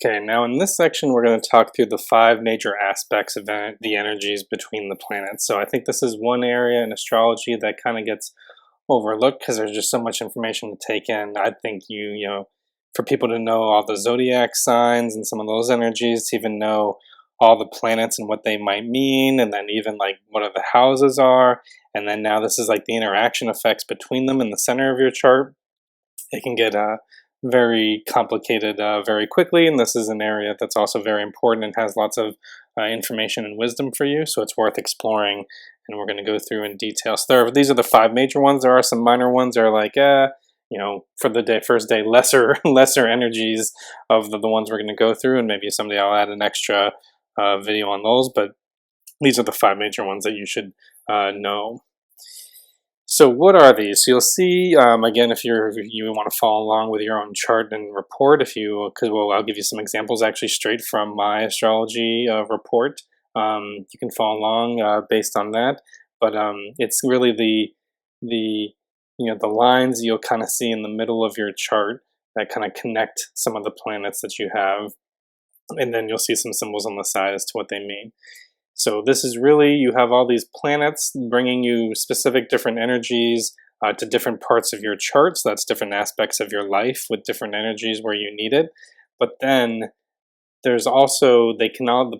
Okay, now in this section, we're going to talk through the 5 major aspects of the energies between the planets. So I think this is one area in astrology that kind of gets overlooked because there's just so much information to take in. I think for people to know all the zodiac signs and some of those energies, to even know all the planets and what they might mean, and then even like what the houses are, and then now this is like the interaction effects between them in the center of your chart. It can get very complicated very quickly, and this is an area that's also very important and has lots of information and wisdom for you, so it's worth exploring, and we're going to go through in detail. So these are the 5 major ones. There are some minor ones that are like, for the first day, lesser energies of the ones we're going to go through, and maybe someday I'll add an extra video on those, but these are the 5 major ones that you should know. So what are these? So you'll see, again, if you want to follow along with your own chart and report, I'll give you some examples actually straight from my astrology report. You can follow along based on that, but it's really the lines you'll kind of see in the middle of your chart that kind of connect some of the planets that you have, and then you'll see some symbols on the side as to what they mean. So this is really, you have all these planets bringing you specific different energies to different parts of your chart. So that's different aspects of your life with different energies where you need it. But then there's also, the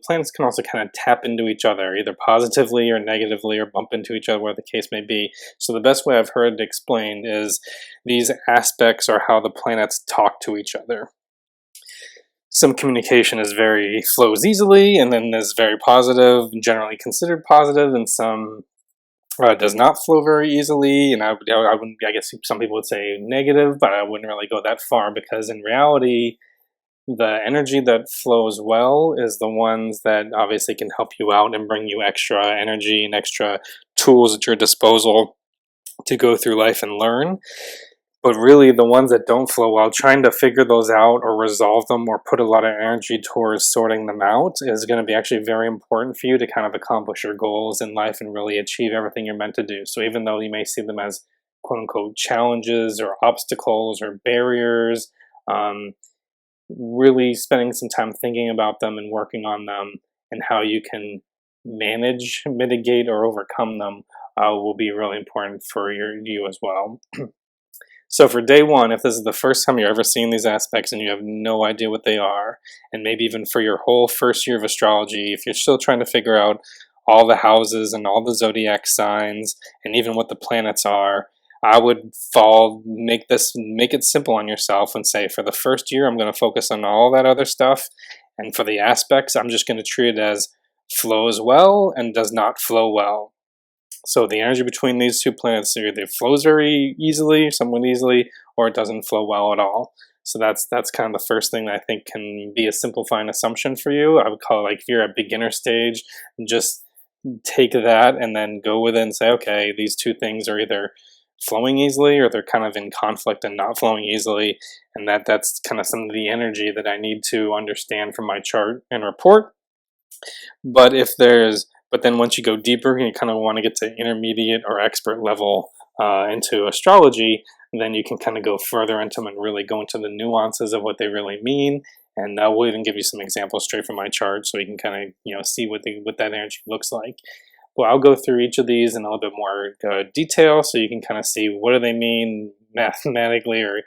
planets can also kind of tap into each other, either positively or negatively, or bump into each other, whatever the case may be. So the best way I've heard it explained is these aspects are how the planets talk to each other. Some communication flows easily, and then is very positive, generally considered positive, and some does not flow very easily. And I guess some people would say negative, but I wouldn't really go that far, because in reality, the energy that flows well is the ones that obviously can help you out and bring you extra energy and extra tools at your disposal to go through life and learn. But really, the ones that don't flow well, trying to figure those out or resolve them or put a lot of energy towards sorting them out is going to be actually very important for you to kind of accomplish your goals in life and really achieve everything you're meant to do. So even though you may see them as quote-unquote challenges or obstacles or barriers, really spending some time thinking about them and working on them and how you can manage, mitigate, or overcome them will be really important for you as well. So for day one, if this is the first time you're ever seeing these aspects and you have no idea what they are, and maybe even for your whole first year of astrology, if you're still trying to figure out all the houses and all the zodiac signs and even what the planets are, I would make it simple on yourself and say, for the first year, I'm going to focus on all that other stuff, and for the aspects, I'm just going to treat it as flows well and does not flow well. So the energy between these two planets either flows very easily, somewhat easily, or it doesn't flow well at all. So that's kind of the first thing that I think can be a simplifying assumption for you. I would call it, like, if you're at beginner stage, just take that and then go with it and say, okay, these two things are either flowing easily or they're kind of in conflict and not flowing easily, and that's kind of some of the energy that I need to understand from my chart and report. But then once you go deeper and you kind of want to get to intermediate or expert level into astrology, then you can kind of go further into them and really go into the nuances of what they really mean. And we'll even give you some examples straight from my chart so you can kind of see what that energy looks like. Well, I'll go through each of these in a little bit more detail so you can kind of see what do they mean mathematically, or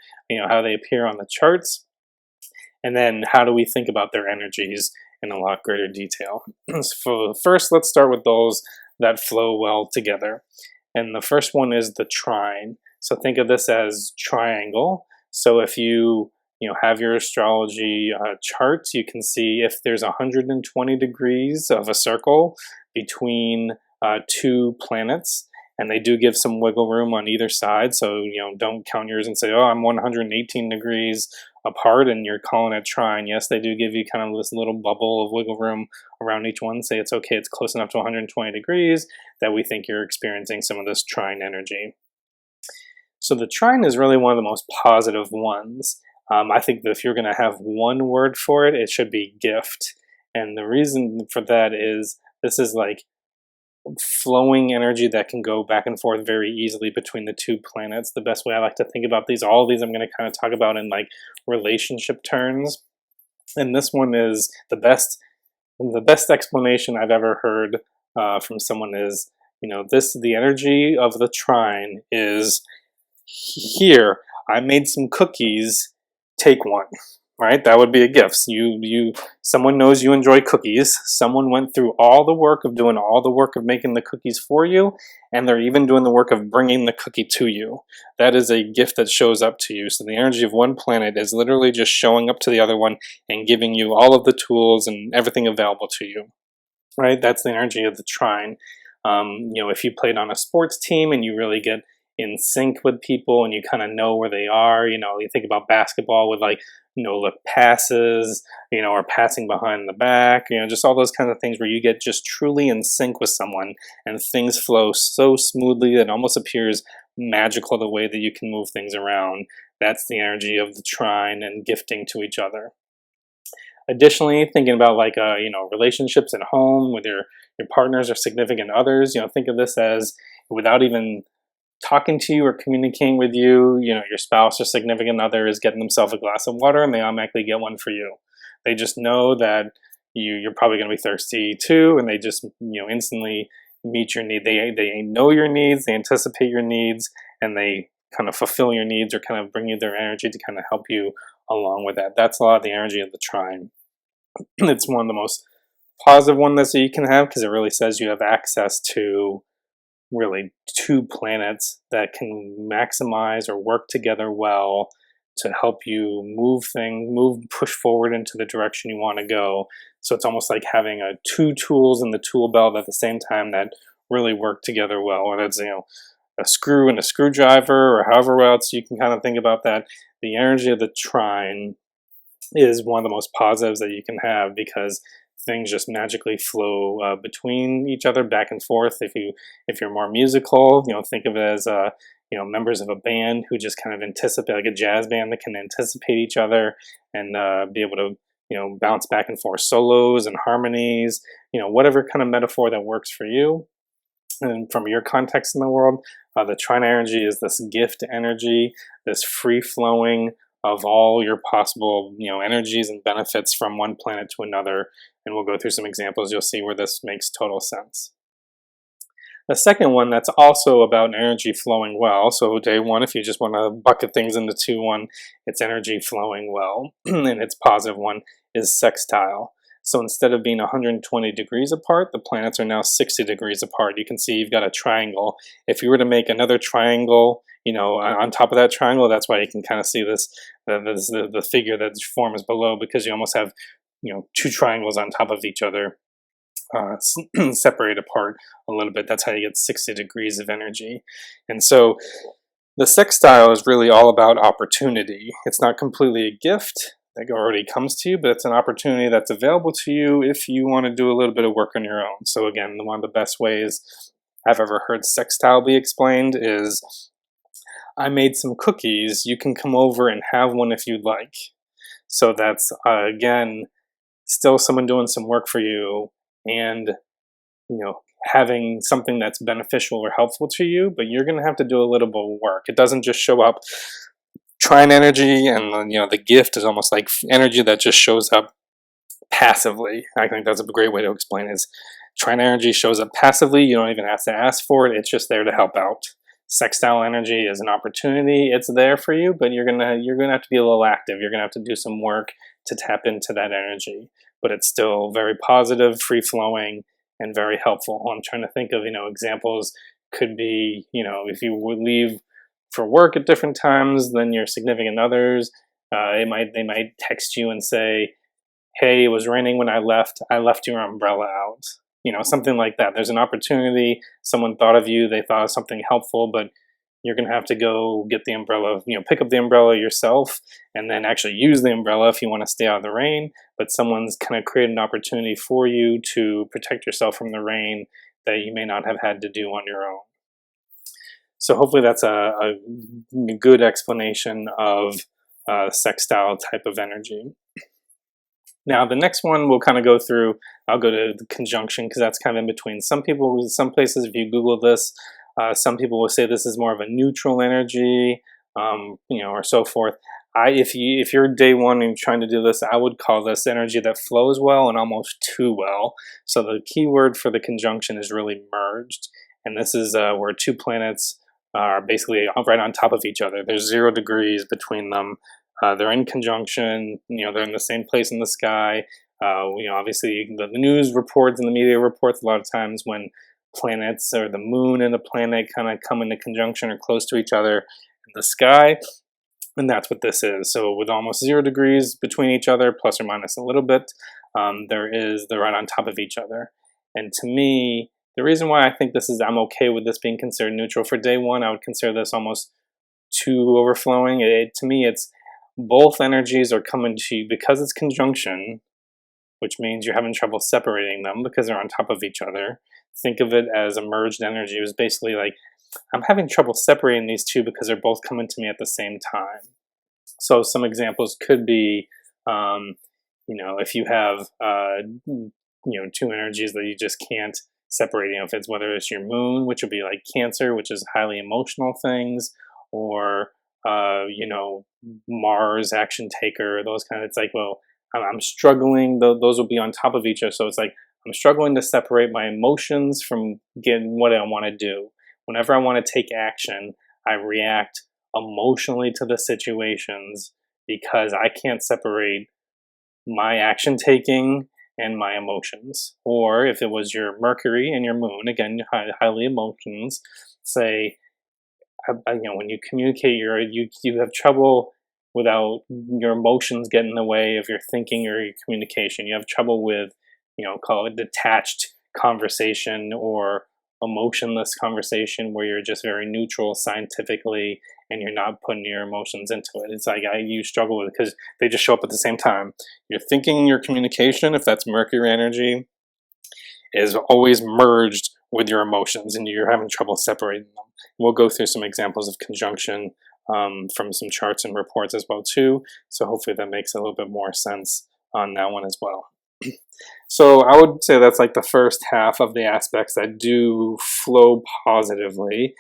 how they appear on the charts. And then how do we think about their energies in a lot greater detail. So first, let's start with those that flow well together. And the first one is the trine. So think of this as triangle. So if you have your astrology charts, you can see if there's 120 degrees of a circle between two planets, and they do give some wiggle room on either side. So don't count yours and say, oh, I'm 118 degrees apart and you're calling it trine. Yes, they do give you kind of this little bubble of wiggle room around each one. Say it's okay, it's close enough to 120 degrees that we think you're experiencing some of this trine energy. So the trine is really one of the most positive ones. I think that if you're going to have one word for it, it should be gift. And the reason for that is this is like flowing energy that can go back and forth very easily between the two planets. The best way I like to think about all of these I'm going to kind of talk about in like relationship terms. And this one is the best explanation I've ever heard from someone is, the energy of the trine is, here, I made some cookies, take one. Right? That would be a gift. Someone knows you enjoy cookies. Someone went through all the work of doing all the work of making the cookies for you, and they're even doing the work of bringing the cookie to you. That is a gift that shows up to you. So the energy of one planet is literally just showing up to the other one and giving you all of the tools and everything available to you. Right? That's the energy of the trine. If you played on a sports team and you really get in sync with people and you kind of know where they are, you think about basketball with like no look passes, or passing behind the back, just all those kinds of things where you get just truly in sync with someone and things flow so smoothly that it almost appears magical the way that you can move things around. That's the energy of the trine and gifting to each other. Additionally, thinking about like relationships at home with your partners or significant others, think of this as, without even talking to you or communicating with you, your spouse or significant other is getting themselves a glass of water and they automatically get one for you. They just know that you're probably going to be thirsty too, and they just instantly meet your need. They know your needs, they anticipate your needs, and they kind of fulfill your needs or kind of bring you their energy to kind of help you along with that. That's a lot of the energy of the trine. It's one of the most positive one that you can have because it really says you have access to really two planets that can maximize or work together well to help you push forward into the direction you want to go. So it's almost like having two tools in the tool belt at the same time that really work together well. Whether it's a screw and a screwdriver or however else you can kind of think about that. The energy of the trine is one of the most positives that you can have because things just magically flow between each other, back and forth. If you're more musical, think of it as members of a band who just kind of anticipate, like a jazz band that can anticipate each other and be able to bounce back and forth solos and harmonies. Whatever kind of metaphor that works for you. And from your context in the world, the trine energy is this gift energy, this free flowing of all your possible energies and benefits from one planet to another. And we'll go through some examples. You'll see where this makes total sense. The second one that's also about energy flowing well. So day one, if you just want to bucket things into 2-1, it's energy flowing well. And its positive one is sextile. So instead of being 120 degrees apart, the planets are now 60 degrees apart. You can see you've got a triangle. If you were to make another triangle, on top of that triangle, that's why you can kind of see the figure that forms below, because you almost have, two triangles on top of each other, separated apart a little bit. That's how you get 60 degrees of energy. And so the sextile is really all about opportunity. It's not completely a gift that already comes to you, but it's an opportunity that's available to you if you want to do a little bit of work on your own. So again, one of the best ways I've ever heard sextile be explained is, I made some cookies, you can come over and have one if you'd like. So that's, again, still someone doing some work for you and, having something that's beneficial or helpful to you, but you're going to have to do a little bit of work. It doesn't just show up. Trine energy and the gift is almost like energy that just shows up passively. I think that's a great way to explain it. Is trine energy shows up passively. You don't even have to ask for it. It's just there to help out. Sextile energy is an opportunity. It's there for you, but you're gonna have to be a little active. You're gonna have to do some work to tap into that energy. But it's still very positive, free flowing, and very helpful. I'm trying to think of examples. Could be if you would leave for work at different times than your significant others, they might text you and say, "Hey, it was raining when I left. I left your umbrella out." Something like that. There's an opportunity. Someone thought of you. They thought of something helpful, but you're going to have to go get the umbrella, pick up the umbrella yourself and then actually use the umbrella if you want to stay out of the rain. But someone's kind of created an opportunity for you to protect yourself from the rain that you may not have had to do on your own. So hopefully that's a good explanation of sextile type of energy. Now, the next one we'll kind of go through, I'll go to the conjunction because that's kind of in between. Some places, if you Google this, some people will say this is more of a neutral energy, or so forth. if you're day one and you're trying to do this, I would call this energy that flows well and almost too well. So the key word for the conjunction is really merged, and this is where two planets are basically right on top of each other. There's 0 degrees between them. They're in conjunction. They're in the same place in the sky. Obviously the news reports and the media reports a lot of times when planets or the moon and a planet kind of come into conjunction or close to each other in the sky. And that's what this is. So with almost 0 degrees between each other, plus or minus a little bit, they're right on top of each other. And to me, the reason why I think I'm okay with this being considered neutral for day one, I would consider this almost too overflowing. To me, it's both energies are coming to you because it's conjunction, which means you're having trouble separating them because they're on top of each other. Think of it as a merged energy. It was basically like, I'm having trouble separating these two because they're both coming to me at the same time. So some examples could be, if you have, two energies that you just can't separate, if it's whether it's your moon, which would be like Cancer, which is highly emotional things, or, Mars, action taker, those kind of, it's like, well, I'm struggling, those will be on top of each other. So it's like, I'm struggling to separate my emotions from getting what I want to do. Whenever I want to take action, I react emotionally to the situations because I can't separate my action taking and my emotions. Or if it was your Mercury and your moon, again, highly emotions, say, when you communicate, you have trouble without your emotions get in the way of your thinking or your communication. You have trouble with, call it detached conversation or emotionless conversation where you're just very neutral scientifically and you're not putting your emotions into it. It's like you struggle with it because they just show up at the same time. Your thinking, your communication, if that's Mercury energy, is always merged with your emotions and you're having trouble separating them. We'll go through some examples of conjunction from some charts and reports as well too. So hopefully that makes a little bit more sense on that one as well. So I would say that's like the first half of the aspects that do flow positively.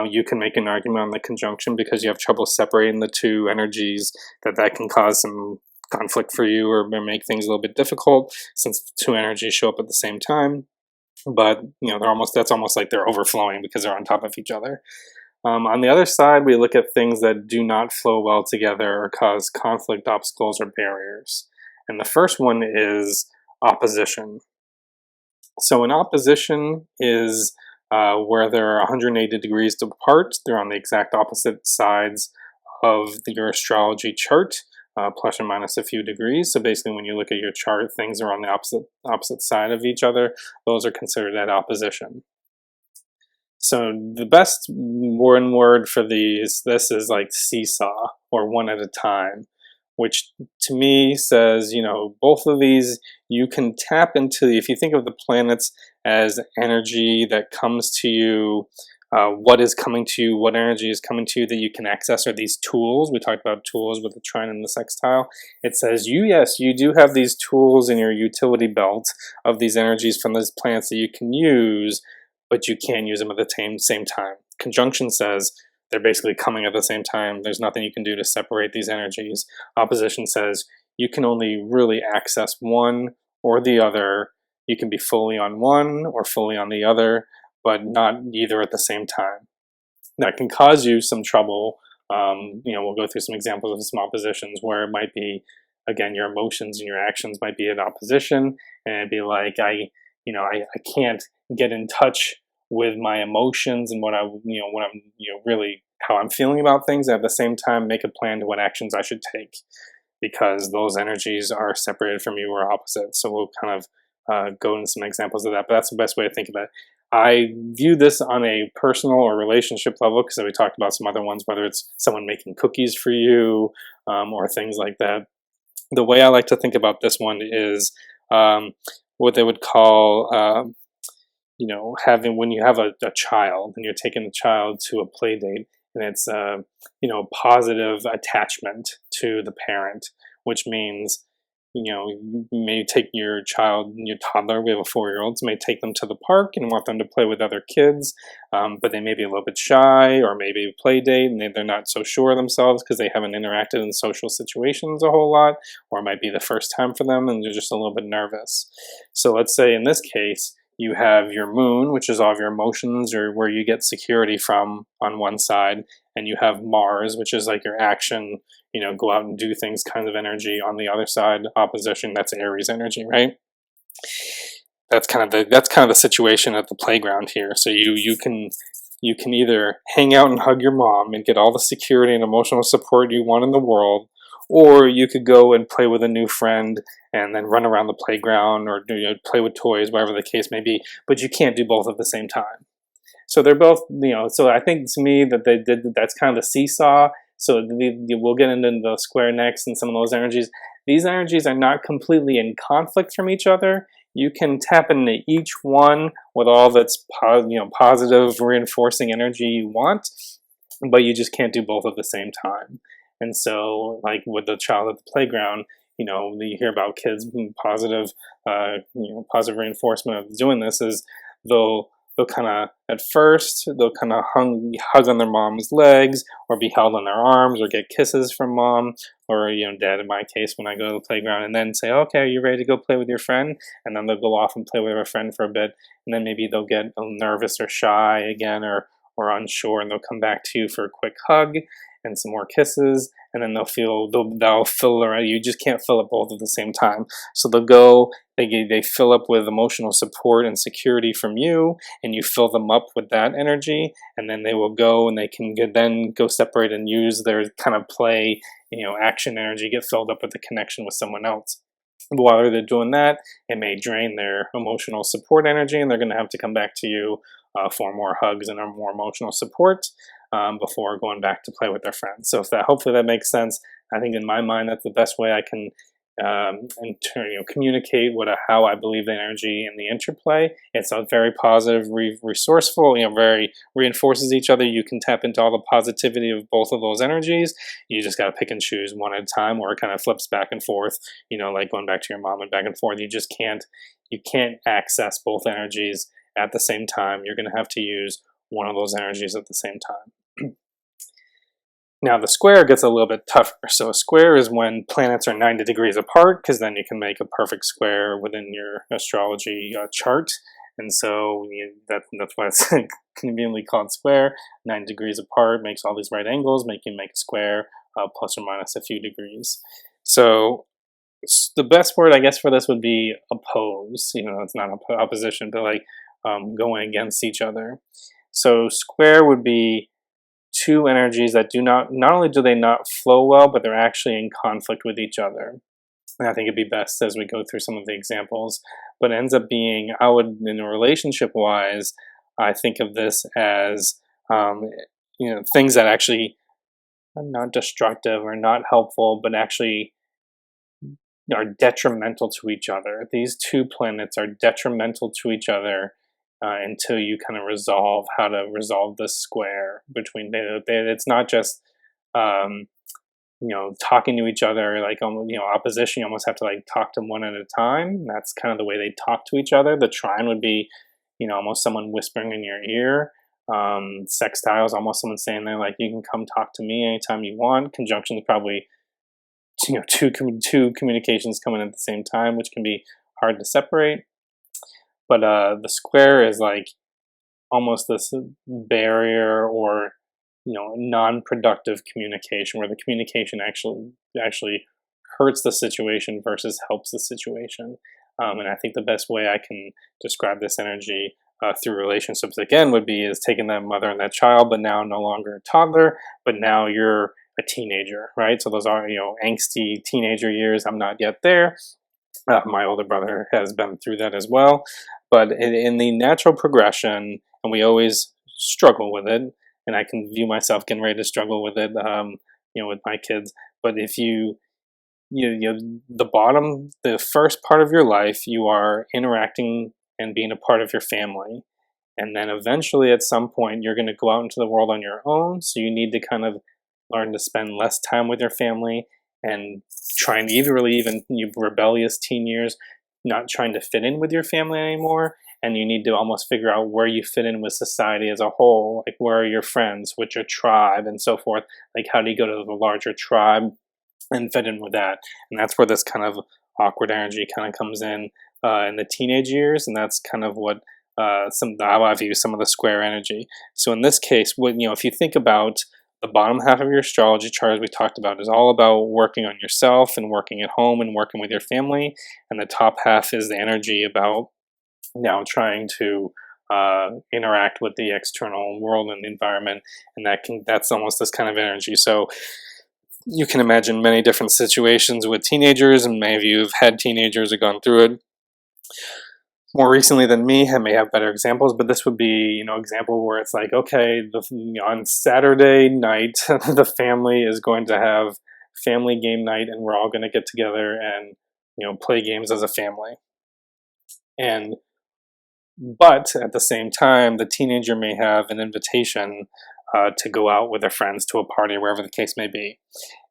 You can make an argument on the conjunction because you have trouble separating the two energies, that can cause some conflict for you or make things a little bit difficult since the two energies show up at the same time. But that's almost like they're overflowing because they're on top of each other. On the other side, we look at things that do not flow well together or cause conflict, obstacles, or barriers. And the first one is opposition. So an opposition is where they're 180 degrees apart. They're on the exact opposite sides of your astrology chart, plus or minus a few degrees. So basically when you look at your chart, things are on the opposite side of each other. Those are considered at opposition. So the best one word for this is like seesaw or one at a time, which to me says, both of these you can tap into. If you think of the planets as energy that comes to you, what is coming to you, what energy is coming to you that you can access are these tools. We talked about tools with the trine and the sextile. It says, yes, you do have these tools in your utility belt of these energies from these planets that you can use, but you can't use them at the same time. Conjunction says they're basically coming at the same time. There's nothing you can do to separate these energies. Opposition says you can only really access one or the other. You can be fully on one or fully on the other, but not either at the same time. That can cause you some trouble. We'll go through some examples of some oppositions where it might be, again, your emotions and your actions might be at opposition, and it'd be like, I can't get in touch with my emotions and what I'm really how I'm feeling about things. At the same time, make a plan to what actions I should take because those energies are separated from you or opposite. So we'll kind of go into some examples of that, but that's the best way to think of it. I view this on a personal or relationship level because we talked about some other ones, whether it's someone making cookies for you or things like that. The way I like to think about this one is what they would call, having when you have a child and you're taking the child to a play date and it's positive attachment to the parent, which means you may take your child, your toddler, we have a 4-year-old, so may take them to the park and want them to play with other kids, but they may be a little bit shy, or maybe a play date and they're not so sure of themselves because they haven't interacted in social situations a whole lot, or it might be the first time for them and they're just a little bit nervous. So let's say in this case, you have your moon, which is all of your emotions or where you get security from on one side, and you have Mars, which is like your action, go out and do things kind of energy on the other side, opposition, that's Aries energy, right? That's kind of the situation at the playground here. So you can either hang out and hug your mom and get all the security and emotional support you want in the world, or you could go and play with a new friend and then run around the playground or play with toys, whatever the case may be. But you can't do both at the same time. So they're both, so I think to me that they did, that's kind of the seesaw. So we'll get into the square next and some of those energies. These energies are not completely in conflict from each other. You can tap into each one with all that's positive, reinforcing energy you want, but you just can't do both at the same time. And so, like with the child at the playground, you hear about kids being positive, positive reinforcement of doing this is they'll kind of, at first, they'll kind of hug on their mom's legs, or be held on their arms, or get kisses from mom, or, dad in my case, when I go to the playground, and then say, okay, are you ready to go play with your friend? And then they'll go off and play with their friend for a bit, and then maybe they'll get nervous or shy again, or unsure, and they'll come back to you for a quick hug and some more kisses, and then they'll fill around. You just can't fill it both at the same time. So they fill up with emotional support and security from you, and you fill them up with that energy, and then they will go and they can then go separate and use their kind of play, action energy, get filled up with the connection with someone else. But while they're doing that, it may drain their emotional support energy, and they're going to have to come back to you for more hugs and more emotional support before going back to play with their friends. So hopefully that makes sense. I think in my mind, that's the best way I can communicate how I believe the energy and the interplay. It's a very positive, resourceful, very reinforces each other. You can tap into all the positivity of both of those energies. You just got to pick and choose one at a time, or it kind of flips back and forth, like going back to your mom and back and forth. You can't access both energies at the same time. You're going to have to use one of those energies at the same time. Now the square gets a little bit tougher. So a square is when planets are 90 degrees apart, because then you can make a perfect square within your astrology chart. And so that's why it's conveniently called square. 90 degrees apart makes all these right angles, make a square plus or minus a few degrees. So the best word, I guess, for this would be oppose. It's not opposition, but like going against each other. So square would be two energies that not only do they not flow well, but they're actually in conflict with each other. And I think it'd be best as we go through some of the examples. But it ends up being, in a relationship wise, I think of this as things that actually are not destructive or not helpful, but actually are detrimental to each other. These two planets are detrimental to each other until you kind of resolve how to resolve this square between them. It's not just talking to each other like opposition. You almost have to like talk to them one at a time. That's kind of the way they talk to each other. The trine would be almost someone whispering in your ear. Sextile is almost someone saying there like, you can come talk to me anytime you want. Conjunction is probably two communications coming at the same time, which can be hard to separate. But the square is like almost this barrier or non-productive communication, where the communication actually hurts the situation versus helps the situation. And I think the best way I can describe this energy through relationships again would be is taking that mother and that child, but now no longer a toddler, but now you're a teenager, right? So those are angsty teenager years. I'm not yet there. My older brother has been through that as well. But in the natural progression, and we always struggle with it, and I can view myself getting ready to struggle with it, with my kids. But if the first part of your life, you are interacting and being a part of your family. And then eventually at some point, you're going to go out into the world on your own. So you need to kind of learn to spend less time with your family and trying to even you rebellious teen years, not trying to fit in with your family anymore, and you need to almost figure out where you fit in with society as a whole, like where are your friends, what's your tribe, and so forth. Like how do you go to the larger tribe and fit in with that? And that's where this kind of awkward energy kind of comes in the teenage years, and that's kind of what how I view some of the square energy. So in this case, if you think about the bottom half of your astrology chart, as we talked about, is all about working on yourself and working at home and working with your family, and the top half is the energy about now trying to interact with the external world and the environment, and that's almost this kind of energy. So you can imagine many different situations with teenagers, and many of you have had teenagers or gone through it more recently than me and may have better examples, but this would be, example where it's like, okay, on Saturday night, the family is going to have family game night, and we're all going to get together and, play games as a family. But at the same time, the teenager may have an invitation to go out with their friends to a party, wherever the case may be.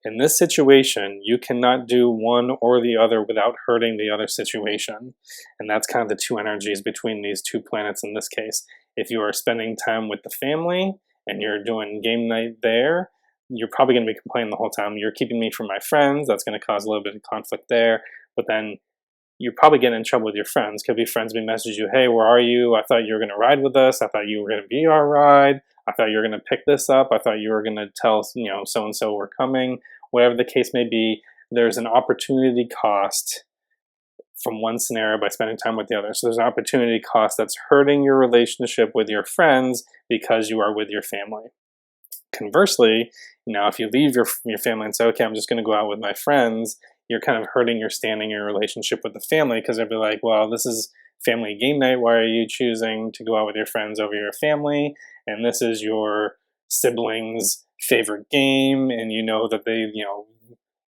In this situation, you cannot do one or the other without hurting the other situation. And that's kind of the two energies between these two planets in this case. If you are spending time with the family and you're doing game night there, you're probably going to be complaining the whole time, you're keeping me from my friends. That's going to cause a little bit of conflict there. But then you're probably getting in trouble with your friends. Could be friends may message you, hey, where are you? I thought you were going to ride with us. I thought you were going to be our ride. I thought you were going to pick this up. I thought you were going to tell, so-and-so we're coming. Whatever the case may be, there's an opportunity cost from one scenario by spending time with the other. So there's an opportunity cost that's hurting your relationship with your friends because you are with your family. Conversely, if you leave your family and say, okay, I'm just going to go out with my friends, you're kind of hurting your standing in your relationship with the family, because they'll be like, well, this is family game night. Why are you choosing to go out with your friends over your family? And this is your siblings' favorite game. And you know that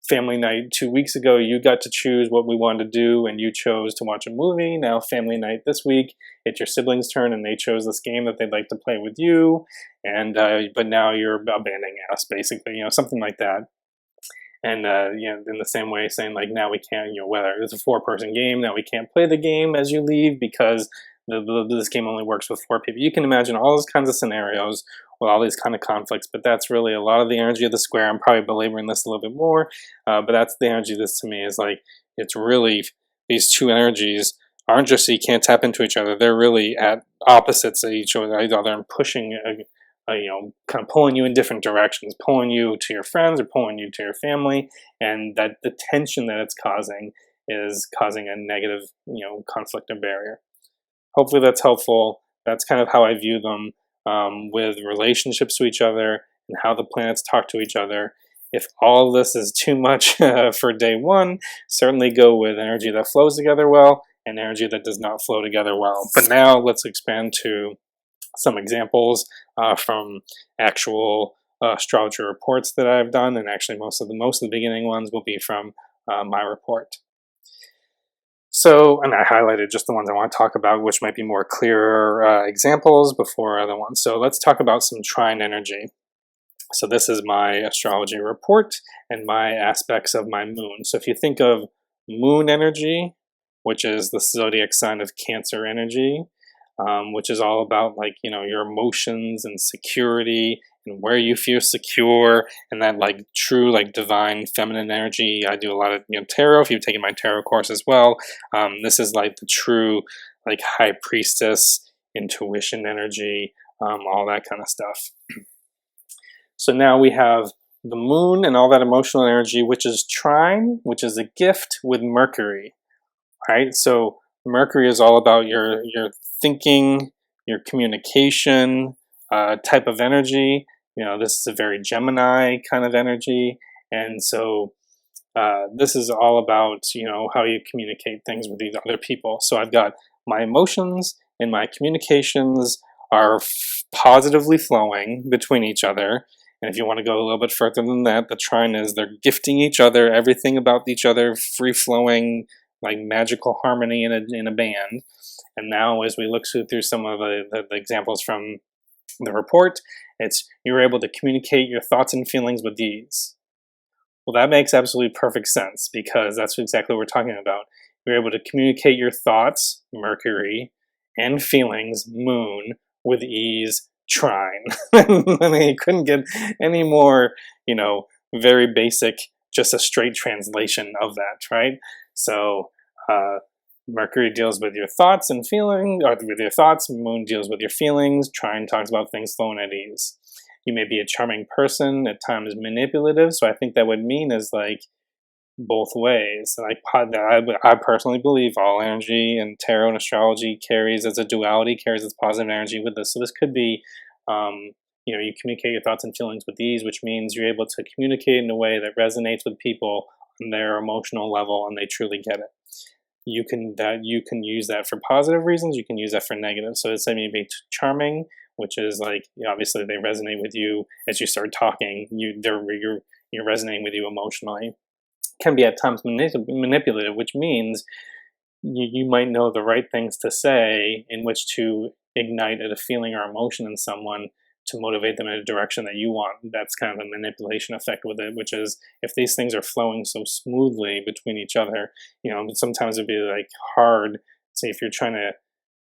family night 2 weeks ago, you got to choose what we wanted to do and you chose to watch a movie. Now family night this week, it's your siblings' turn and they chose this game that they'd like to play with you. And but now you're abandoning us, basically, something like that. And in the same way, saying like, now we can't, whether it's a 4-person game, now we can't play the game as you leave because this game only works with 4 people. You can imagine all those kinds of scenarios with all these kind of conflicts, but that's really a lot of the energy of the square. I'm probably belaboring this a little bit more, but that's the energy. This to me is like, it's really, these two energies aren't just so you can't tap into each other. They're really at opposites of each other, and pushing kind of pulling you in different directions, pulling you to your friends or pulling you to your family, and that the tension that it's causing is causing a negative, conflict and barrier. Hopefully that's helpful. That's kind of how I view them with relationships to each other and how the planets talk to each other. If all this is too much for day one, certainly go with energy that flows together well and energy that does not flow together well. But now let's expand to some examples from actual astrology reports that I've done, and actually most of the beginning ones will be from my report. So, and I highlighted just the ones I want to talk about, which might be more clearer examples before other ones. So let's talk about some trine energy. So this is my astrology report and my aspects of my moon. So if you think of moon energy, which is the zodiac sign of Cancer energy, which is all about your emotions and security and where you feel secure and that true divine feminine energy. I do a lot of tarot. If you've taken my tarot course as well, this is the true high priestess intuition energy, all that kind of stuff. So now we have the moon and all that emotional energy, which is trine, which is a gift with Mercury. Right? So Mercury is all about your thinking, your communication type of energy. This is a very Gemini kind of energy. And so this is all about, how you communicate things with these other people. So I've got my emotions and my communications are positively flowing between each other. And if you want to go a little bit further than that, the trine is they're gifting each other, everything about each other, free-flowing, magical harmony in a band. And now as we look through some of the examples from the report, it's you're able to communicate your thoughts and feelings with ease. Well, that makes absolutely perfect sense, because that's exactly what we're talking about. You're able to communicate your thoughts, Mercury, and feelings, Moon, with ease, Trine. I mean, you couldn't get any more, very basic, just a straight translation of that, right? So, Mercury deals with your thoughts and feelings, or with your thoughts. Moon deals with your feelings. Trine talks about things flowing at ease. You may be a charming person, at times manipulative. So I think that would mean is like both ways. Like I personally believe all energy and tarot and astrology carries as a duality, carries its positive energy with this. So this could be, you communicate your thoughts and feelings with ease, which means you're able to communicate in a way that resonates with people on their emotional level, and they truly get it. You can use that for positive reasons. You can use that for negative. So it's maybe charming, which is like, obviously they resonate with you as you start talking. You're resonating with you emotionally. Can be at times manipulative, which means you might know the right things to say in which to ignite a feeling or emotion in someone to motivate them in a direction that you want. That's kind of a manipulation effect with it, which is if these things are flowing so smoothly between each other, sometimes it'd be like hard. Say if you're trying to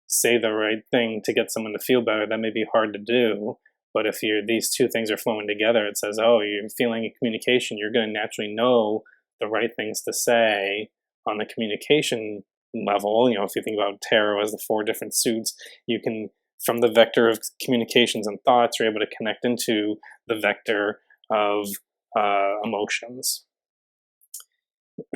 say the right thing to get someone to feel better, that may be hard to do. But if these two things are flowing together, it says, oh, you're feeling a communication, you're going to naturally know the right things to say on the communication level. If you think about tarot as the 4 different suits, you can, from the vector of communications and thoughts, you're able to connect into the vector of emotions.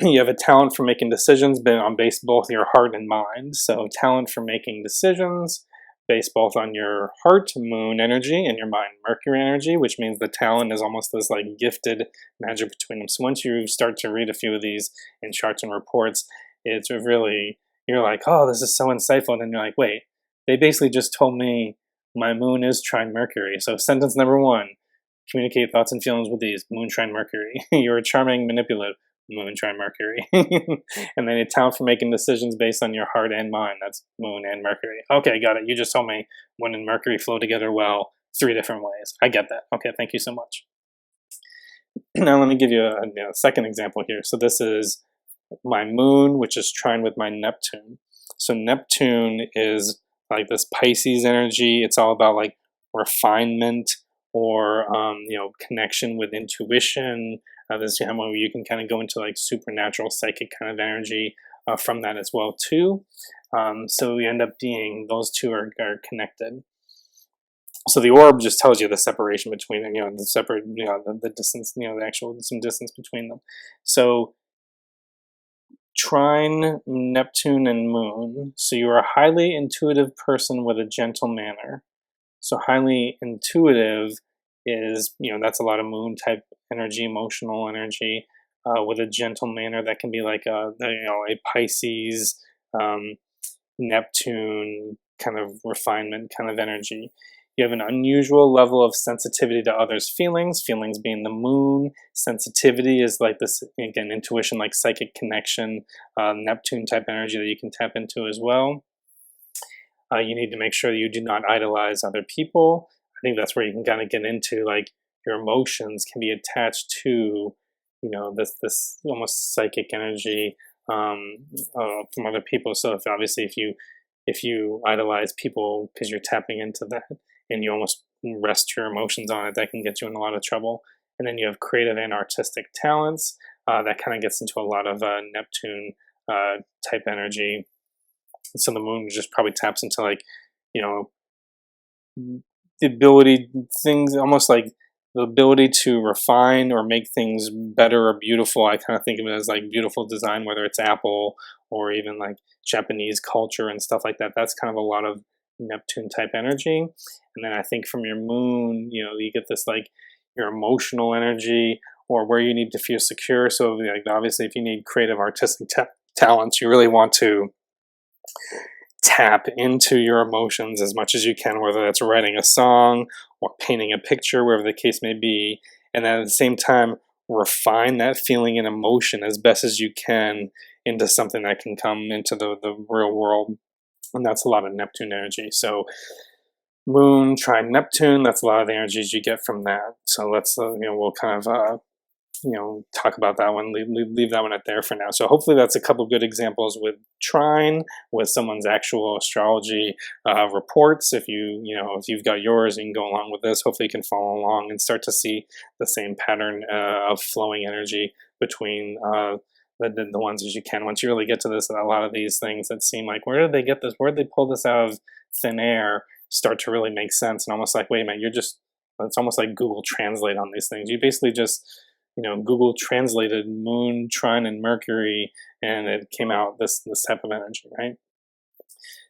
You have a talent for making decisions based both your heart and mind. So talent for making decisions based both on your heart, Moon energy, and your mind, Mercury energy, which means the talent is almost this like gifted magic between them. So once you start to read a few of these in charts and reports, it's really, you're like, oh, this is so insightful. And then you're like, wait, they basically just told me my moon is trine Mercury. So sentence number 1, communicate thoughts and feelings with these, Moon trine Mercury. You're a charming, manipulative, Moon trine Mercury. And then a talent for making decisions based on your heart and mind. That's Moon and Mercury. Okay, got it. You just told me Moon and Mercury flow together well 3 different ways. I get that. Okay, thank you so much. Now let me give you a second example here. So this is my Moon, which is trine with my Neptune. So Neptune is like this Pisces energy. It's all about like refinement or connection with intuition. This is where you can kind of go into like supernatural psychic kind of energy from that as well too. So we end up being, those two are connected. So the orb just tells you the separation between them, the separate, the distance, the actual, some distance between them. So trine, Neptune, and Moon. So you're a highly intuitive person with a gentle manner. So highly intuitive is, that's a lot of Moon type energy, emotional energy, with a gentle manner. That can be like a Pisces, Neptune kind of refinement kind of energy. You have an unusual level of sensitivity to others' feelings, feelings being the Moon. Sensitivity is like this, again, intuition, like psychic connection, Neptune type energy that you can tap into as well. You need to make sure that you do not idolize other people. I think that's where you can kind of get into like your emotions can be attached to, this almost psychic energy from other people. So if you idolize people because you're tapping into that and you almost rest your emotions on it, that can get you in a lot of trouble. And then you have creative and artistic talents. That kind of gets into a lot of Neptune type energy. So the Moon just probably taps into like, the ability, things almost like the ability to refine or make things better or beautiful. I kind of think of it as like beautiful design, whether it's Apple or even like Japanese culture and stuff like that. That's kind of a lot of Neptune type energy. And then I think from your Moon, you get this like your emotional energy or where you need to feel secure. So like obviously if you need creative artistic talents, you really want to tap into your emotions as much as you can, whether that's writing a song or painting a picture, wherever the case may be. And then at the same time, refine that feeling and emotion as best as you can into something that can come into the real world. And that's a lot of Neptune energy. So Moon, trine Neptune, that's a lot of the energies you get from that. So let's, we'll kind of talk about that one, leave that one at there for now. So hopefully that's a couple of good examples with trine, with someone's actual astrology reports. If you've got yours and you can go along with this, hopefully you can follow along and start to see the same pattern of flowing energy between the ones as you can. Once you really get to this, a lot of these things that seem like, where did they get this? Where did they pull this out of thin air? Start to really make sense, and almost like, wait a minute, it's almost like Google Translate on these things. You basically just, Google translated moon, trine, and Mercury, and it came out this type of energy, right?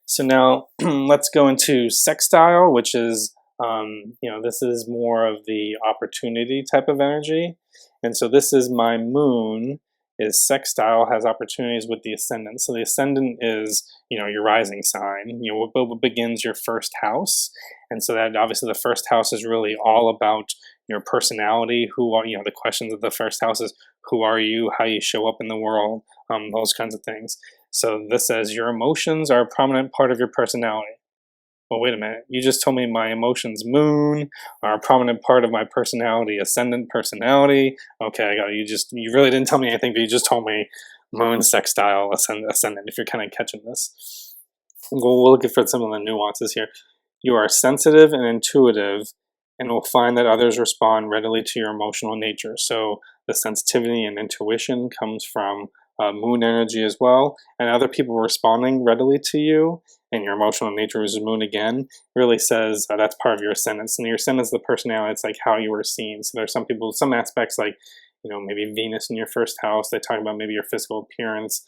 So now let's go into sextile, which is, this is more of the opportunity type of energy. And so this is my moon is sextile, has opportunities with the ascendant. So the ascendant is, your rising sign, what begins your first house. And so that obviously the first house is really all about your personality, who are, the questions of the first house is who are you, how you show up in the world, those kinds of things. So this says your emotions are a prominent part of your personality. Well, wait a minute. You just told me my emotions, moon, are a prominent part of my personality, ascendant personality. Okay, I got it. You really didn't tell me anything, but you just told me moon, sextile, ascendant, if you're kind of catching this. We'll look for some of the nuances here. You are sensitive and intuitive and will find that others respond readily to your emotional nature. So the sensitivity and intuition comes from moon energy as well, and other people responding readily to you, and your emotional nature is moon again, really says that's part of your ascendant. And your ascendant is the personality, it's like how you were seen. So there's some aspects like, maybe Venus in your first house, they talk about maybe your physical appearance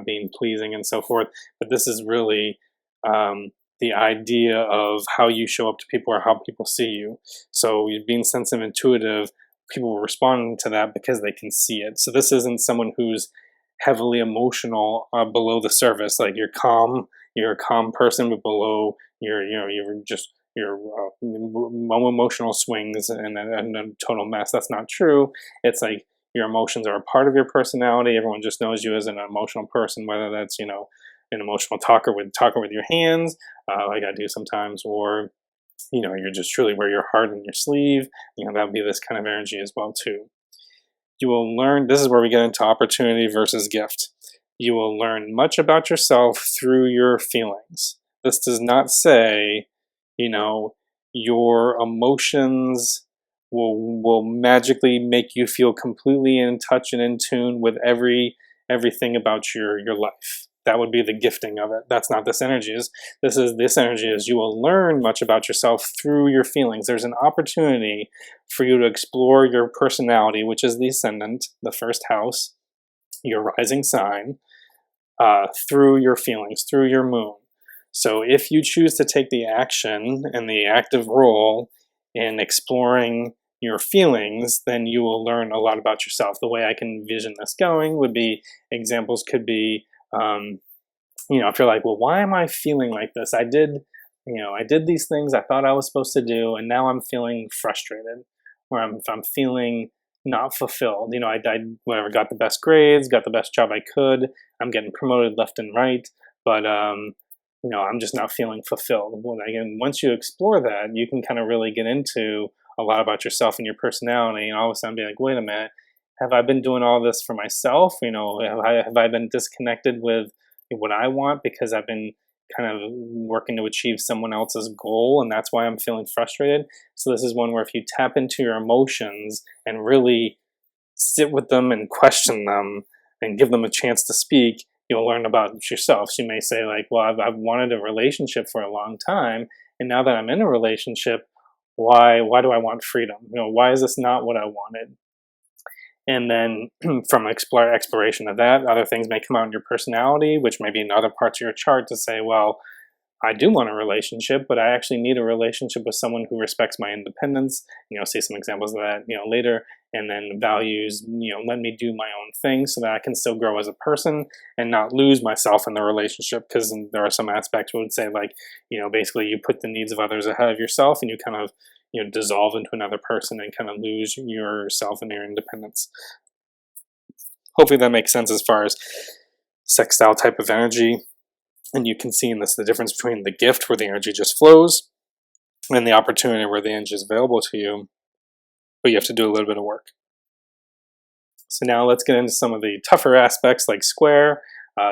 being pleasing and so forth, but this is really the idea of how you show up to people or how people see you. So you're being sensitive, intuitive, people will respond to that because they can see it. So this isn't someone who's heavily emotional below the surface, like you're a calm person, but below your emotional swings and a total mess. That's not true. It's like your emotions are a part of your personality. Everyone just knows you as an emotional person, whether that's an emotional talker with your hands, like I do sometimes, or you're just truly wear your heart on your sleeve. That would be this kind of energy as well too. You will learn, this is where we get into opportunity versus gift. You will learn much about yourself through your feelings. This does not say, your emotions will magically make you feel completely in touch and in tune with everything about your life. That would be the gifting of it. That's not this energy. This energy is you will learn much about yourself through your feelings. There's an opportunity for you to explore your personality, which is the ascendant, the first house, your rising sign, through your feelings, through your moon. So if you choose to take the action and the active role in exploring your feelings, then you will learn a lot about yourself. The way I can envision this going would be, examples could be, if you're like, well, why am I feeling like this? I did these things I thought I was supposed to do, and now I'm feeling frustrated, or I'm feeling not fulfilled. I whatever, got the best grades, got the best job I could, I'm getting promoted left and right, but I'm just not feeling fulfilled. Well, again, once you explore that, you can kind of really get into a lot about yourself and your personality, and all of a sudden be like, wait a minute, have I been doing all this for myself? Have I been disconnected with what I want because I've been kind of working to achieve someone else's goal, and that's why I'm feeling frustrated? So this is one where if you tap into your emotions and really sit with them and question them and give them a chance to speak, you'll learn about yourself. So you may say like, well, I've wanted a relationship for a long time, and now that I'm in a relationship, why do I want freedom? Why is this not what I wanted? And then from exploration of that, other things may come out in your personality, which may be in other parts of your chart to say, well, I do want a relationship, but I actually need a relationship with someone who respects my independence. See some examples of that, later. And then values, let me do my own thing so that I can still grow as a person and not lose myself in the relationship. Because there are some aspects we would say, like, basically you put the needs of others ahead of yourself, and you kind of, dissolve into another person and kind of lose yourself and your independence. Hopefully that makes sense as far as sextile type of energy. And you can see in this the difference between the gift, where the energy just flows, and the opportunity, where the energy is available to you, but you have to do a little bit of work. So now let's get into some of the tougher aspects like square.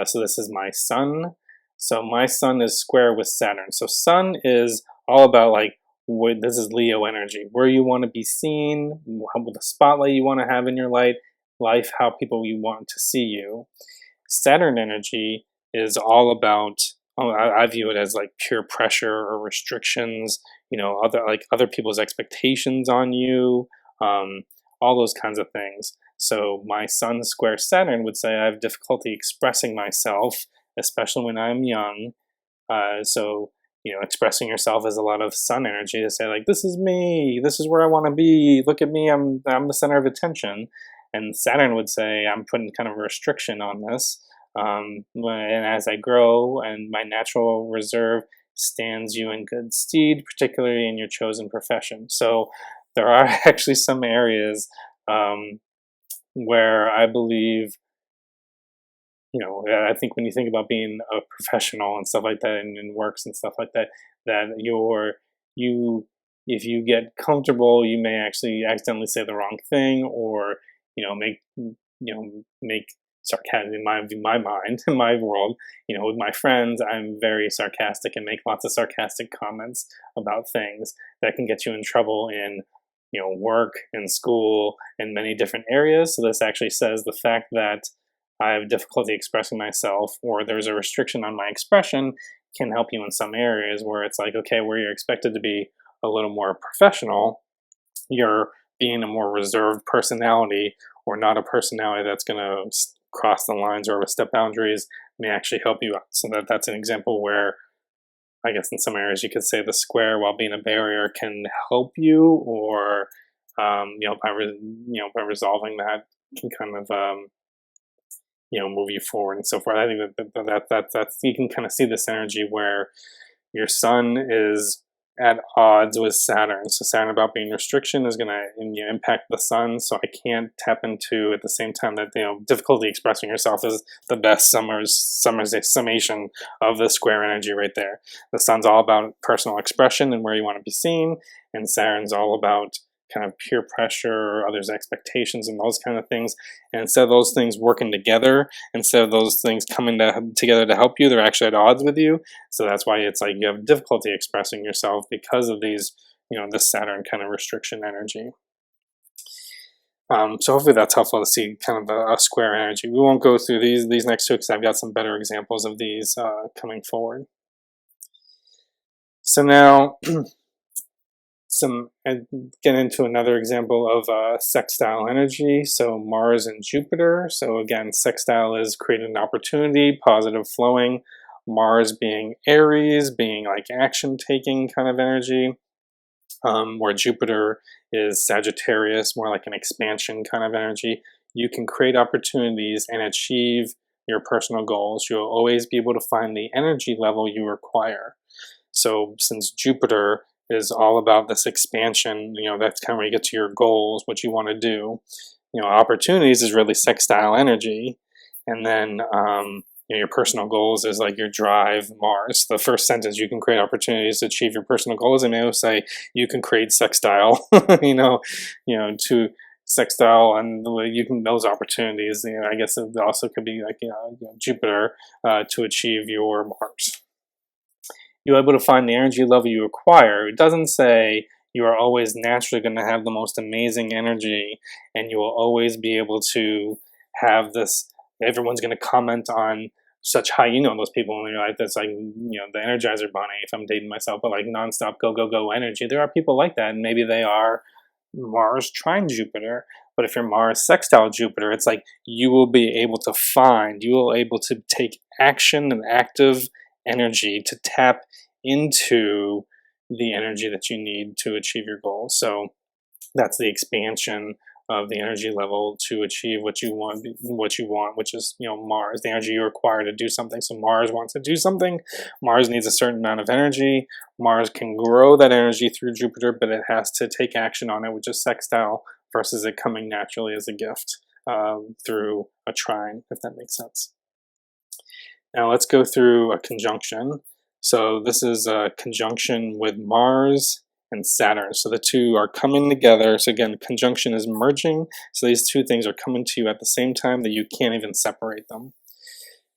So this is my sun. So my sun is square with Saturn. So sun is all about like this is Leo energy, where you want to be seen, the spotlight you want to have in your life, how people you want to see you. Saturn energy is all about, I view it as like pure pressure or restrictions, other people's expectations on you, um, all those kinds of things. So my sun square Saturn would say I have difficulty expressing myself, especially when I'm young. So, expressing yourself is a lot of sun energy to say like, this is me, this is where I want to be, look at me, I'm the center of attention. And Saturn would say I'm putting kind of a restriction on this. And as I grow and my natural reserve stands you in good stead, particularly in your chosen profession. So there are actually some areas um, where I believe, I think when you think about being a professional and stuff like that, and in works and stuff like that, that you, if you get comfortable, you may actually accidentally say the wrong thing, or make sarcasm in my mind, in my world. With my friends, I'm very sarcastic and make lots of sarcastic comments about things that can get you in trouble in work and school and many different areas. So this actually says the fact that I have difficulty expressing myself, or there's a restriction on my expression, can help you in some areas where it's like, okay, where you're expected to be a little more professional, you're being a more reserved personality, or not a personality that's going to cross the lines or overstep boundaries, may actually help you out. So that's an example where I guess in some areas you could say the square, while being a barrier, can help you, or by resolving that, can kind of move you forward and so forth. I think that's you can kind of see this energy where your sun is at odds with Saturn. So Saturn about being restriction is going to impact the sun. So I can't tap into at the same time that difficulty expressing yourself is the best summer's summation of the square energy right there. The sun's all about personal expression and where you want to be seen, and Saturn's all about kind of peer pressure or others' expectations and those kind of things. And instead of those things working together, instead of those things coming together to help you, they're actually at odds with you. So that's why it's like you have difficulty expressing yourself because of these, this Saturn kind of restriction energy. So hopefully that's helpful to see kind of a square energy. We won't go through these next two because I've got some better examples of these coming forward. So now get into another example of sextile energy. So Mars and Jupiter. So again, sextile is creating an opportunity, positive flowing. Mars being Aries, being like action taking kind of energy. Where Jupiter is Sagittarius, more like an expansion kind of energy. You can create opportunities and achieve your personal goals. You'll always be able to find the energy level you require. So since Jupiter is all about this expansion, that's kind of where you get to your goals, what you want to do. Opportunities is really sextile energy. And then your personal goals is like your drive, Mars. The first sentence, you can create opportunities to achieve your personal goals, and they will say you can create sextile, to sextile, and you can those opportunities. I guess it also could be like Jupiter to achieve your Mars. You're able to find the energy level you require. It doesn't say you are always naturally going to have the most amazing energy, and you will always be able to have this. Everyone's going to comment on such high, those people in your life that's like, the Energizer Bunny, if I'm dating myself, but like nonstop go, go, go energy. There are people like that, and maybe they are Mars trine Jupiter. But if you're Mars sextile Jupiter, it's like you will be able to take action and active energy to tap into the energy that you need to achieve your goals. So that's the expansion of the energy level to achieve what you want, which is, Mars, the energy you require to do something. So Mars wants to do something. Mars needs a certain amount of energy. Mars can grow that energy through Jupiter, but it has to take action on it, which is sextile, versus it coming naturally as a gift through a trine, if that makes sense. Now let's go through a conjunction. So this is a conjunction with Mars and Saturn. So the two are coming together. So again, conjunction is merging. So these two things are coming to you at the same time that you can't even separate them.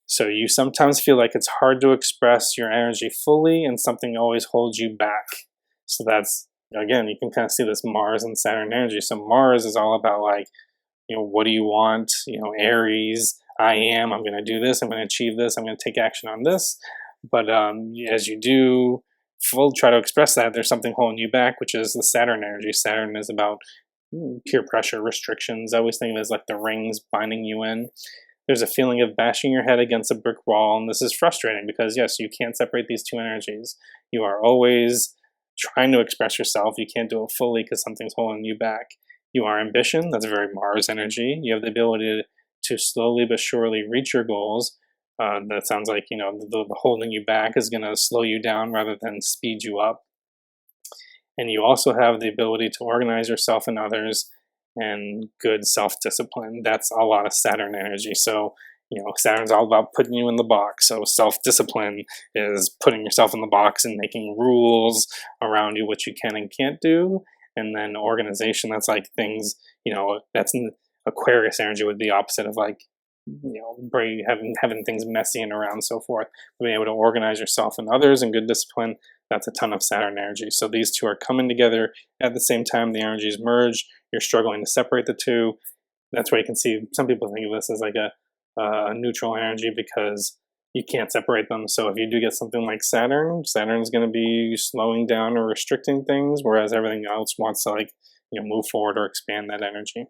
So you sometimes feel like it's hard to express your energy fully and something always holds you back. So that's, again, you can kind of see this Mars and Saturn energy. So Mars is all about like, what do you want? Aries, I'm going to do this. I'm going to achieve this. I'm going to take action on this. But as you do try to express that, there's something holding you back, which is the Saturn energy. Saturn is about peer pressure, restrictions. I always think of it as like the rings binding you in. There's a feeling of bashing your head against a brick wall, and this is frustrating because, yes, you can't separate these two energies. You are always trying to express yourself. You can't do it fully because something's holding you back. You are ambition. That's very Mars energy. You have the ability to slowly but surely reach your goals. That sounds like, the holding you back is going to slow you down rather than speed you up. And you also have the ability to organize yourself and others and good self-discipline. That's a lot of Saturn energy. So, Saturn's all about putting you in the box. So self-discipline is putting yourself in the box and making rules around you, what you can and can't do. And then organization, that's like things, that's Aquarius energy would be opposite of like, having things messy and around and so forth. Being able to organize yourself and others and good discipline, that's a ton of Saturn energy. So these two are coming together at the same time. The energies merge. You're struggling to separate the two. That's where you can see some people think of this as like a neutral energy because you can't separate them. So if you do get something like Saturn, Saturn's going to be slowing down or restricting things, whereas everything else wants to move forward or expand that energy.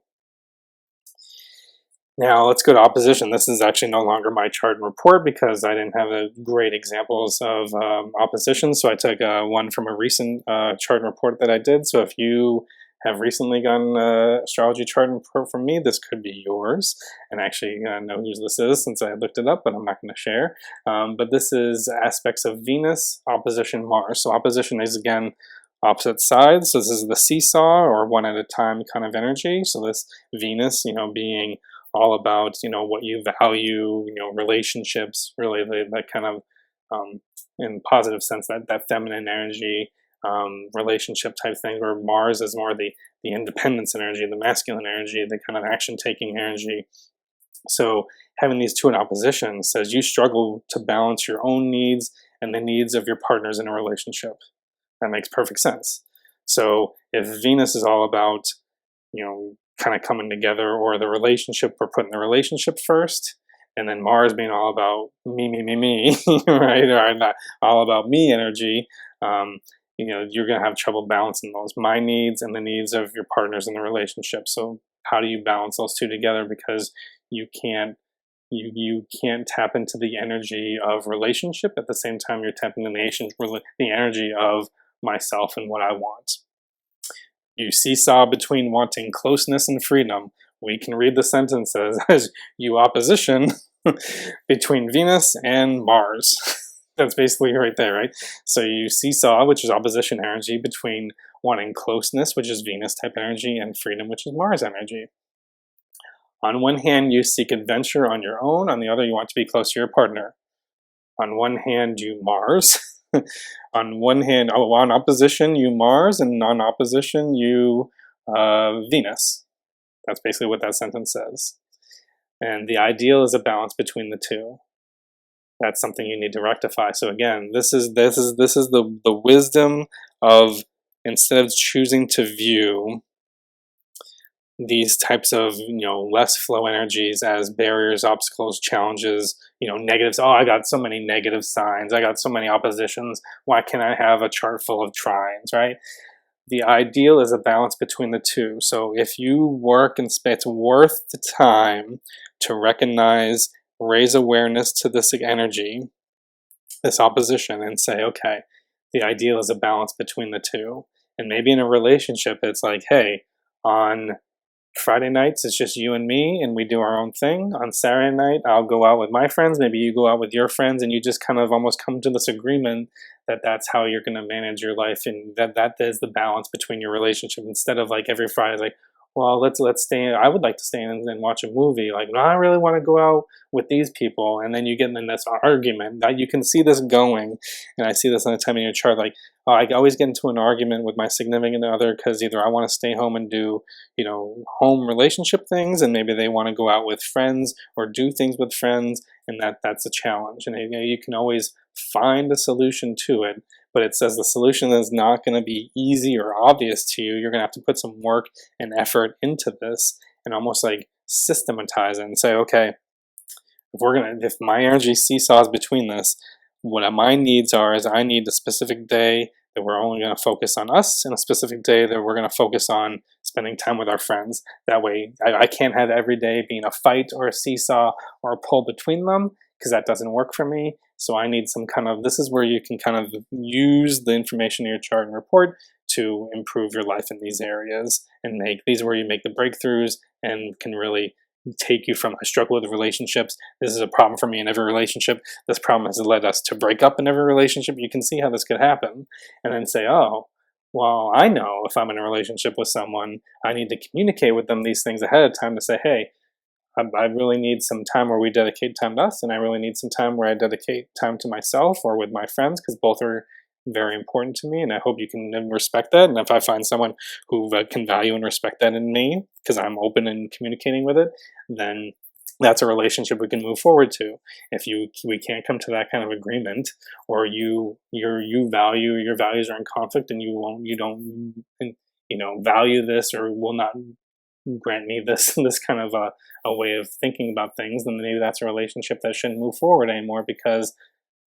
Now let's go to opposition. This is actually no longer my chart and report because I didn't have great examples of opposition. So I took one from a recent chart and report that I did. So if you have recently gotten an astrology chart and report from me, this could be yours. And actually, I know who this is since I looked it up, but I'm not going to share. But this is aspects of Venus, opposition Mars. So opposition is, again, opposite sides. So this is the seesaw or one at a time kind of energy. So this Venus, being all about, what you value, relationships, really that kind of, in positive sense, that feminine energy, relationship type thing, where Mars is more the independence energy, the masculine energy, the kind of action-taking energy. So having these two in opposition says you struggle to balance your own needs and the needs of your partners in a relationship. That makes perfect sense. So if Venus is all about, kind of coming together, or the relationship, or putting the relationship first, and then Mars being all about me, right? Or not all about me energy, you're going to have trouble balancing those, my needs and the needs of your partners in the relationship. So how do you balance those two together? Because you can't tap into the energy of relationship at the same time you're tapping into the energy of myself and what I want. You seesaw between wanting closeness and freedom. We can read the sentences as you opposition between Venus and Mars. That's basically right there, right? So you seesaw, which is opposition energy, between wanting closeness, which is Venus type energy, and freedom, which is Mars energy. On one hand, you seek adventure on your own. On the other, you want to be close to your partner. On one hand, you Mars. On one hand, on opposition, you Mars, and on opposition, you Venus. That's basically what that sentence says. And the ideal is a balance between the two. That's something you need to rectify. So again, this is the wisdom of, instead of choosing to view these types of less flow energies as barriers, obstacles, challenges, negatives. Oh, I got so many negative signs, I got so many oppositions, why can't I have a chart full of trines, right? The ideal is a balance between the two. So if you work and it's worth the time to recognize, raise awareness to this energy, this opposition, and say, okay, the ideal is a balance between the two. And maybe in a relationship, it's like, hey, on Friday nights, it's just you and me, and we do our own thing. On Saturday night, I'll go out with my friends. Maybe you go out with your friends, and you just kind of almost come to this agreement that that's how you're going to manage your life, and that is the balance between your relationship. Instead of like every Friday, like, well, let's stay. I would like to stay in and watch a movie. Like, no, I really want to go out with these people, and then you get in this argument. That you can see this going, and I see this on the time in your chart. Like, I always get into an argument with my significant other because either I want to stay home and do, home relationship things, and maybe they want to go out with friends or do things with friends, and that's a challenge. And you can always find a solution to it, but it says the solution is not going to be easy or obvious to you. You're going to have to put some work and effort into this, and almost like systematize it and say, okay, if my energy seesaws between this, what my needs are is I need a specific day that we're only going to focus on us, and a specific day that we're going to focus on spending time with our friends. That way, I can't have every day being a fight or a seesaw or a pull between them, because that doesn't work for me. So I need some kind of, this is where you can kind of use the information in your chart and report to improve your life in these areas, and these are where you make the breakthroughs and can really take you from, I struggle with relationships, this is a problem for me in every relationship, this problem has led us to break up in every relationship. You can see how this could happen, and then say, oh, well, I know if I'm in a relationship with someone, I need to communicate with them these things ahead of time to say, hey, I really need some time where we dedicate time to us, and I really need some time where I dedicate time to myself or with my friends, because both are very important to me, and I hope you can respect that. And if I find someone who can value and respect that in me, because I'm open and communicating with it, then that's a relationship we can move forward to. If we can't come to that kind of agreement, or your values are in conflict, and you don't value this, or will not grant me this kind of a way of thinking about things, then maybe that's a relationship that shouldn't move forward anymore, because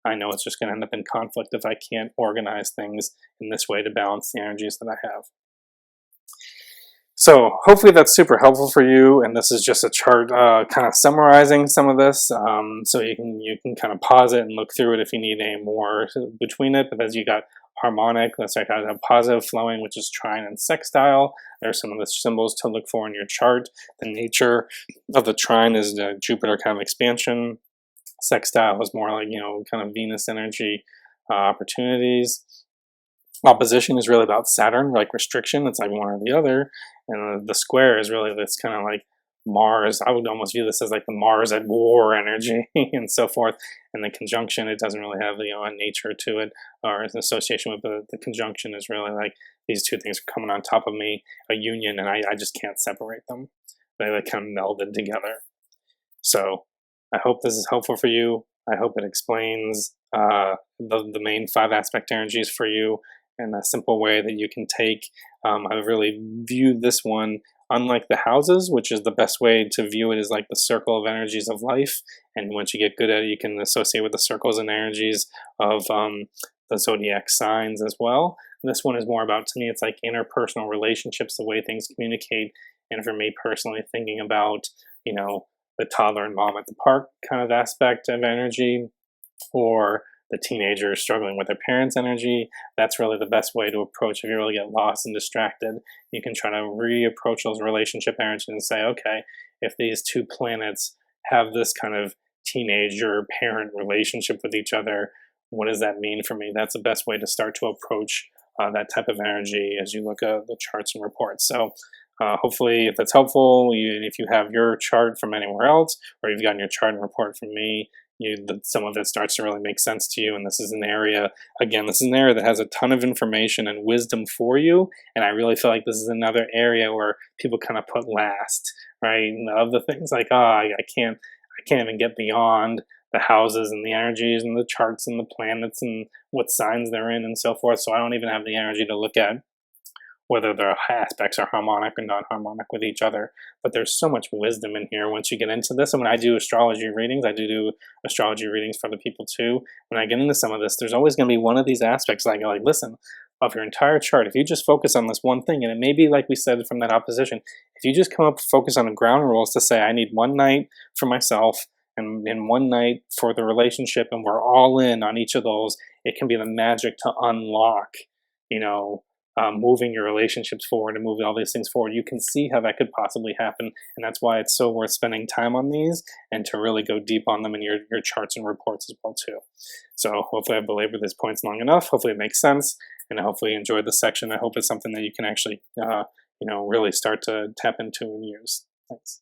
I know it's just going to end up in conflict if I can't organize things in this way to balance the energies that I have. So hopefully that's super helpful for you, and this is just a chart kind of summarizing some of this, so you can kind of pause it and look through it if you need any more between it. But as you got harmonic, let's like have positive flowing, which is trine and sextile. There's some of the symbols to look for in your chart. The nature of the trine is the Jupiter kind of expansion. Sextile is more like, kind of Venus energy, opportunities. Opposition is really about Saturn, like restriction. It's like one or the other. And the square is really this kind of like Mars. I would almost view this as like the Mars at war energy and so forth. And the conjunction, it doesn't really have, a nature to it or an association with the conjunction is really like these two things are coming on top of me, a union, and I just can't separate them. They like kind of melded together. So I hope this is helpful for you. I hope it explains the main 5 aspect energies for you in a simple way that you can take. I really viewed this one unlike the houses, which is the best way to view it, is like the circle of energies of life. And once you get good at it, you can associate with the circles and energies of the zodiac signs as well. And this one is more about, to me, it's like interpersonal relationships, the way things communicate. And for me personally, thinking about, the toddler and mom at the park kind of aspect of energy, or the teenagers struggling with their parents' energy. That's really the best way to approach. If you really get lost and distracted, you can try to reapproach those relationship energies and say, okay, if these two planets have this kind of teenager parent relationship with each other, what does that mean for me? That's the best way to start to approach that type of energy as you look at the charts and reports. So hopefully, if that's helpful, if you have your chart from anywhere else, or you've gotten your chart and report from me, some of it starts to really make sense to you. And this is an area, that has a ton of information and wisdom for you. And I really feel like this is another area where people kind of put last, right? And of the things like, I can't even get beyond the houses and the energies and the charts and the planets and what signs they're in and so forth. So I don't even have the energy to look at whether their aspects are harmonic or non-harmonic with each other. But there's so much wisdom in here once you get into this. And when I do astrology readings, I do astrology readings for other people too. When I get into some of this, there's always going to be one of these aspects like, listen, of your entire chart, if you just focus on this one thing, and it may be like we said from that opposition, if you just come up focus on the ground rules to say, I need one night for myself and one night for the relationship, and we're all in on each of those, it can be the magic to unlock, moving your relationships forward and moving all these things forward. You can see how that could possibly happen, and that's why it's so worth spending time on these and to really go deep on them in your charts and reports as well too. So hopefully I've belabored these points long enough. Hopefully it makes sense, and I hopefully you enjoyed this section. I hope it's something that you can actually really start to tap into and use. Thanks.